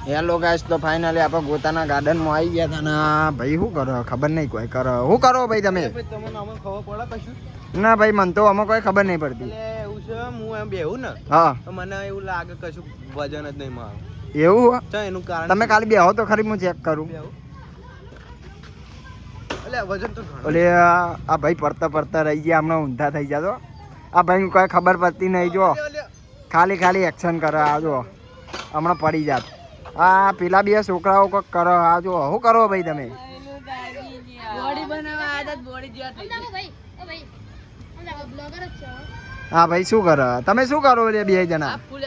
hello guys, તો finally આપણે ગોતાના ગાર્ડનમાં આવી ગયા હતા ને ભાઈ શું કરો ખબર નહીં કોઈ કરો શું કરો ભાઈ તમે ના ભાઈ મને તો આમાં કોઈ ખબર નહીં પડતી એવું છે હું એમ બેહું ને હા તો મને એવું લાગે કશું વજન જ નહીં મારું એવું તો એનું કારણ તમે ખાલી બેહો તો ખરી હું ચેક કરું એટલે વજન તો ઓલે આ ભાઈ પડતા પડતા રહી ગયા હમણાં ઊંધા થઈ ગયા તો આ ભાઈ કોઈ ખબર પડતી નહીં જો ખાલી એક્શન કરે આ જો હમણાં પડી જાત આ પેલા બે છોકરાઓ કોક કરો આ જો શું કરો ભાઈ તમે બોડી બનાવવા આદત બોડી જેવા થઈ ગઈ હા ભાઈ શું કરો તમે શું કરો એટલે બે જણા ફૂલ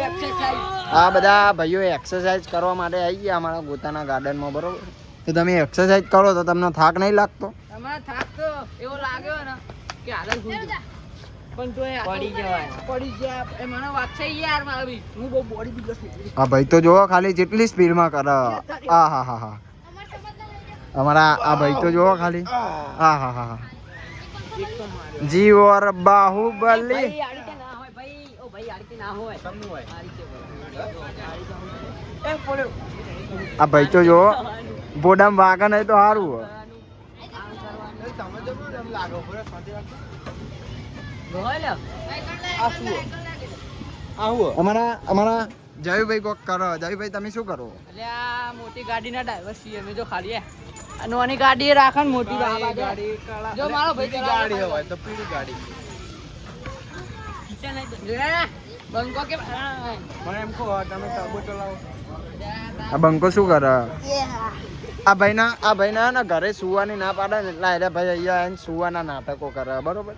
એક્સરસાઇઝ આ બધા ભાઈઓ એક્સરસાઇઝ કરવા માટે આવી ગયા અમારા ગોતાના ગાર્ડનમાં બરોબર તો તમે એક્સરસાઇઝ કરો તો તમને થાક નહીં લાગતો તમારે થાક તો એવો લાગ્યો ને કે હાલત ભૂલ પણ તો પડી ગયા એ મને વાત છે યાર મારી હું બહુ બોડી બિલ્ડર છું હા ભાઈ તો જોવો ખાલી જેટલી સ્પીડમાં કરે હા હા હા હા અમારા આ ભાઈ તો જોવો ખાલી હા હા હા હા જીવ ઓર બાહુબલી ભાઈ આડી ના હોય ભાઈ ઓ ભાઈ આડી ના હોય તમને હોય એ પડ્યો આ ભાઈ તો જોવો બોડામ વાગન હોય તો સારું હોય તમે જો એમ લાગો પૂરા સાથે ગોલ્યો અમારા જયુભાઈ કોક કરો જયુભાઈ તમે શું કરો એટલે આ મોટી ગાડીના ડ્રાઈવર છીએ અમે જો ખાલી આ નાની ગાડી રાખે ને મોટી ગાડી કાળા જો મારો ભાઈ ગાડી હોય તો પીળી ગાડી બંકો કે મને એમ કહો તમે ટર્બો ચલાવો આ બંકો શું કરે આ ભાઈના ને ઘરે સુવાની ના પાડે ને એટલે અરે ભાઈ અહીંયા આવીને સુવાના નાટકો કરે બરોબર